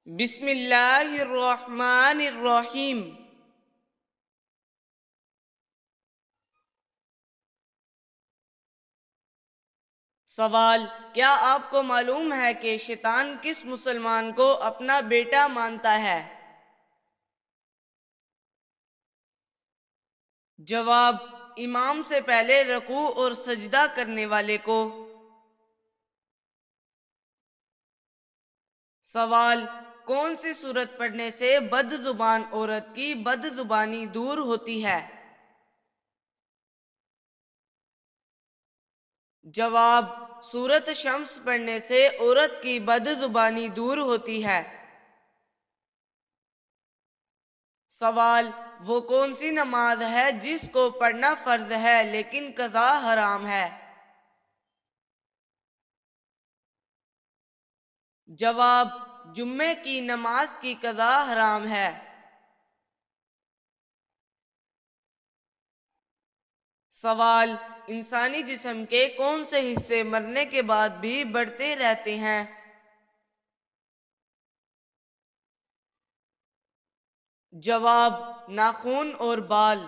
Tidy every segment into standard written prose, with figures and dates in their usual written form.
بسم اللہ الرحمن الرحیم۔ سوال: کیا آپ کو معلوم ہے کہ شیطان کس مسلمان کو اپنا بیٹا مانتا ہے؟ جواب: امام سے پہلے رکوع اور سجدہ کرنے والے کو۔ سوال: کون سی سورت پڑھنے سے بد زبان عورت کی بد زبانی دور ہوتی ہے؟ جواب: سورت شمس پڑھنے سے عورت کی بد زبانی دور ہوتی ہے۔ سوال: وہ کون سی نماز ہے جس کو پڑھنا فرض ہے لیکن قضا حرام ہے؟ جواب: جمعے کی نماز کی قضا حرام ہے۔ سوال: انسانی جسم کے کون سے حصے مرنے کے بعد بھی بڑھتے رہتے ہیں؟ جواب: ناخن اور بال۔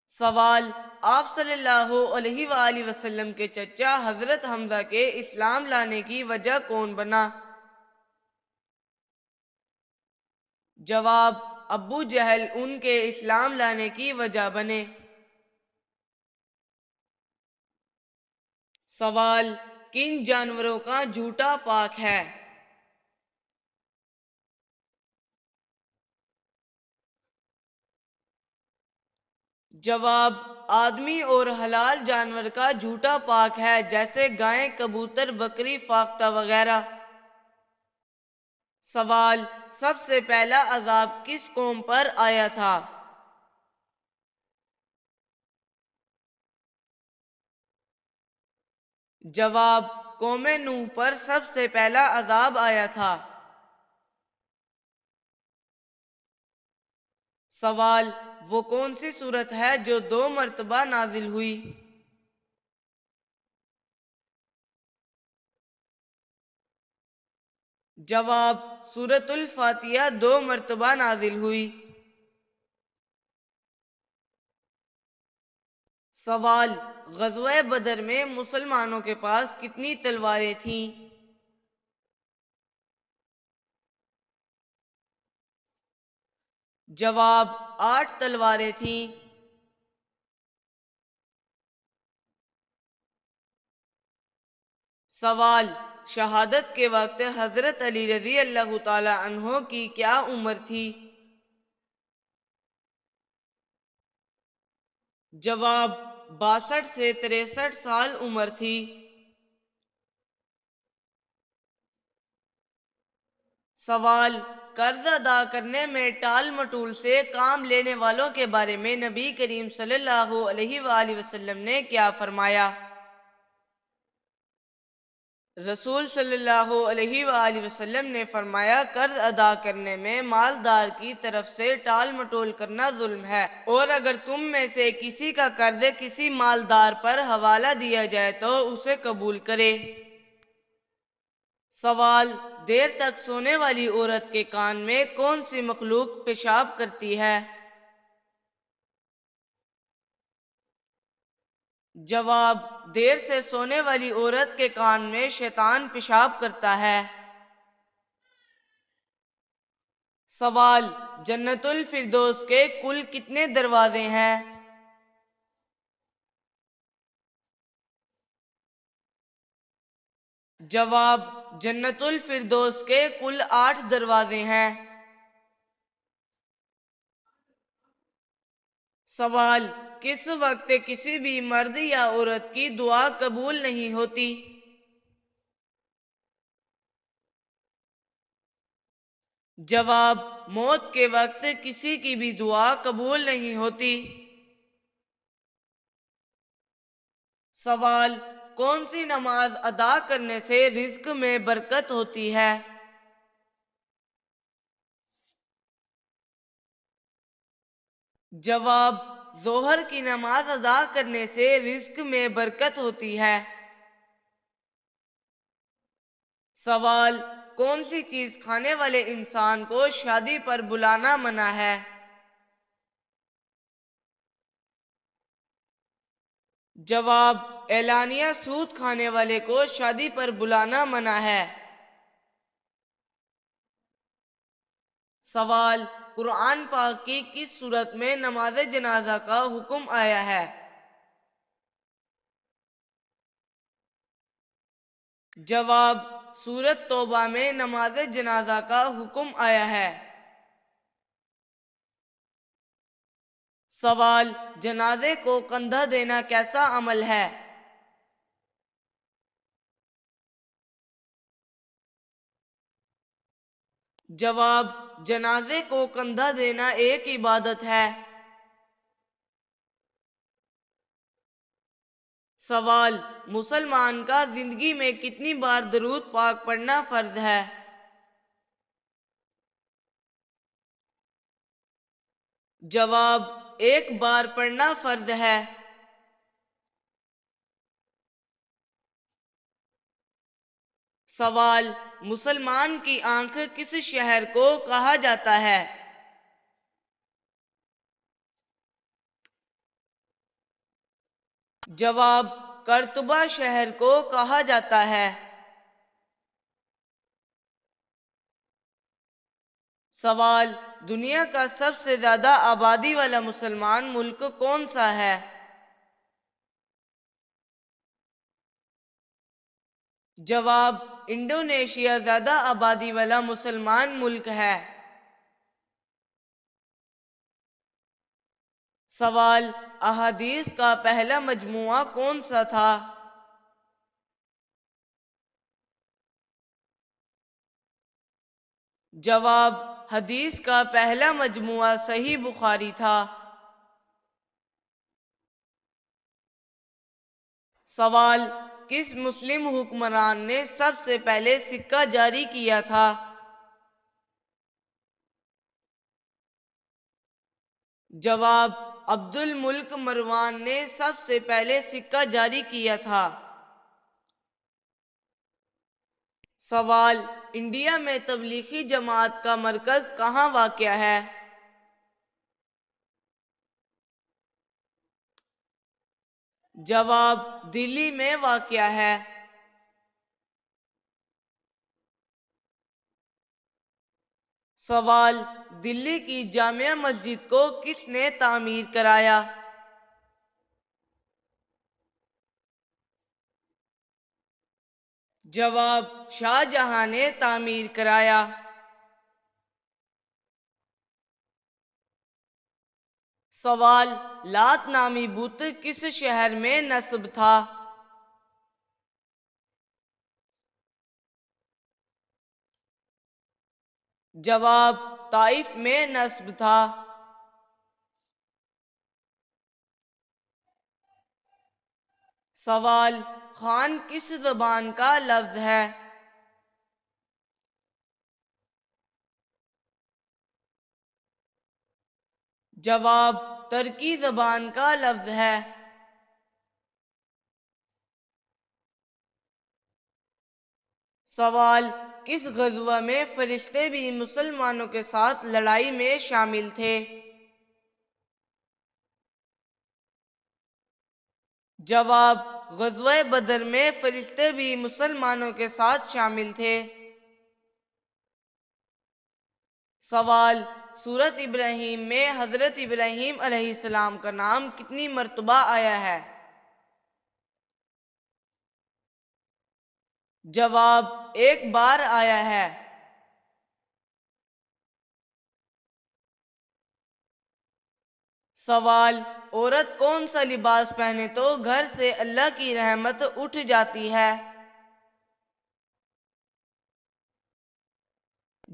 سوال: آپ صلی اللہ علیہ وآلہ وسلم کے چچا حضرت حمزہ کے اسلام لانے کی وجہ کون بنا؟ جواب: ابو جہل ان کے اسلام لانے کی وجہ بنے۔ سوال: کن جانوروں کا جھوٹا پاک ہے؟ جواب: آدمی اور حلال جانور کا جھوٹا پاک ہے، جیسے گائے، کبوتر، بکری، فاختہ وغیرہ۔ سوال: سب سے پہلا عذاب کس قوم پر آیا تھا؟ جواب: قوم نوح پر سب سے پہلا عذاب آیا تھا۔ سوال: وہ کون سی سورت ہے جو 2 مرتبہ نازل ہوئی؟ جواب: سورۃ الفاتحہ 2 مرتبہ نازل ہوئی۔ سوال: غزوہ بدر میں مسلمانوں کے پاس کتنی تلواریں تھیں؟ جواب: 8 تلواریں تھیں۔ سوال: شہادت کے وقت حضرت علی رضی اللہ تعالی عنہ کی کیا عمر تھی؟ جواب: 62 سے 63 سال عمر تھی۔ سوال: قرض ادا کرنے میں ٹال مٹول سے کام لینے والوں کے بارے میں نبی کریم صلی اللہ علیہ وآلہ وسلم نے کیا فرمایا؟ رسول صلی اللہ علیہ وآلہ وسلم نے فرمایا، قرض ادا کرنے میں مالدار کی طرف سے ٹال مٹول کرنا ظلم ہے، اور اگر تم میں سے کسی کا قرض کسی مالدار پر حوالہ دیا جائے تو اسے قبول کرے۔ سوال: دیر تک سونے والی عورت کے کان میں کون سی مخلوق پیشاب کرتی ہے؟ جواب: دیر سے سونے والی عورت کے کان میں شیطان پیشاب کرتا ہے۔ سوال: جنت الفردوس کے کل کتنے دروازے ہیں؟ جواب: جنت الفردوس کے کل 8 دروازے ہیں۔ سوال: کس وقت کسی بھی مرد یا عورت کی دعا قبول نہیں ہوتی؟ جواب: موت کے وقت کسی کی بھی دعا قبول نہیں ہوتی۔ سوال: کون سی نماز ادا کرنے سے رزق میں برکت ہوتی ہے؟ جواب: ظہر کی نماز ادا کرنے سے رزق میں برکت ہوتی ہے۔ سوال: کون سی چیز کھانے والے انسان کو شادی پر بلانا منع ہے؟ جواب: اعلانیہ سود کھانے والے کو شادی پر بلانا منع ہے۔ سوال: قرآن پاک کی کس صورت میں نماز جنازہ کا حکم آیا ہے؟ جواب: سورۃ توبہ میں نماز جنازہ کا حکم آیا ہے۔ سوال: جنازے کو کندھا دینا کیسا عمل ہے؟ جواب: جنازے کو کندھا دینا ایک عبادت ہے۔ سوال: مسلمان کا زندگی میں کتنی بار درود پاک پڑھنا فرض ہے؟ جواب: ایک بار پڑھنا فرض ہے۔ سوال: مسلمان کی آنکھ کس شہر کو کہا جاتا ہے؟ جواب: قرطبہ شہر کو کہا جاتا ہے۔ سوال: دنیا کا سب سے زیادہ آبادی والا مسلمان ملک کون سا ہے؟ جواب: انڈونیشیا زیادہ آبادی والا مسلمان ملک ہے۔ سوال: احادیث کا پہلا مجموعہ کون سا تھا؟ جواب: حدیث کا پہلا مجموعہ صحیح بخاری تھا۔ سوال: کس مسلم حکمران نے سب سے پہلے سکہ جاری کیا تھا؟ جواب: عبد الملک مروان نے سب سے پہلے سکہ جاری کیا تھا۔ سوال: انڈیا میں تبلیغی جماعت کا مرکز کہاں واقع ہے؟ جواب: دلی میں واقع ہے۔ سوال: دلی کی جامع مسجد کو کس نے تعمیر کرایا؟ جواب: شاہ جہاں نے تعمیر کرایا۔ سوال: لات نامی بت کس شہر میں نصب تھا؟ جواب: طائف میں نصب تھا۔ سوال: خان کس زبان کا لفظ ہے؟ جواب: ترکی زبان کا لفظ ہے۔ سوال: کس غزوہ میں فرشتے بھی مسلمانوں کے ساتھ لڑائی میں شامل تھے؟ جواب: غزوہ بدر میں فرشتے بھی مسلمانوں کے ساتھ شامل تھے۔ سوال: سورۃ ابراہیم میں حضرت ابراہیم علیہ السلام کا نام کتنی مرتبہ آیا ہے؟ جواب: ایک بار آیا ہے۔ سوال: عورت کون سا لباس پہنے تو گھر سے اللہ کی رحمت اٹھ جاتی ہے؟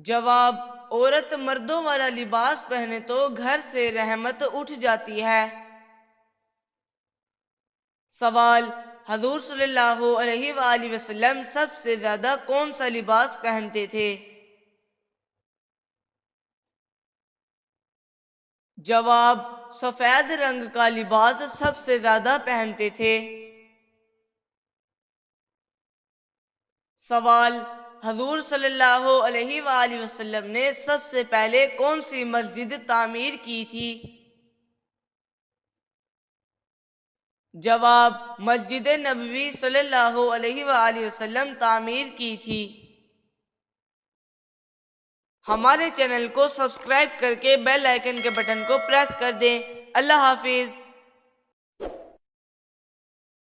جواب: عورت مردوں والا لباس پہنے تو گھر سے رحمت اٹھ جاتی ہے۔ سوال: حضور صلی اللہ علیہ وآلہ وسلم سب سے زیادہ کون سا لباس پہنتے تھے؟ جواب: سفید رنگ کا لباس سب سے زیادہ پہنتے تھے۔ سوال: حضور صلی اللہ علیہ وآلہ وسلم نے سب سے پہلے کون سی مسجد تعمیر کی تھی؟ جواب: مسجد نبوی صلی اللہ علیہ وآلہ وسلم تعمیر کی تھی۔ ہمارے چینل کو سبسکرائب کر کے بیل آئیکن کے بٹن کو پریس کر دیں۔ اللہ حافظ۔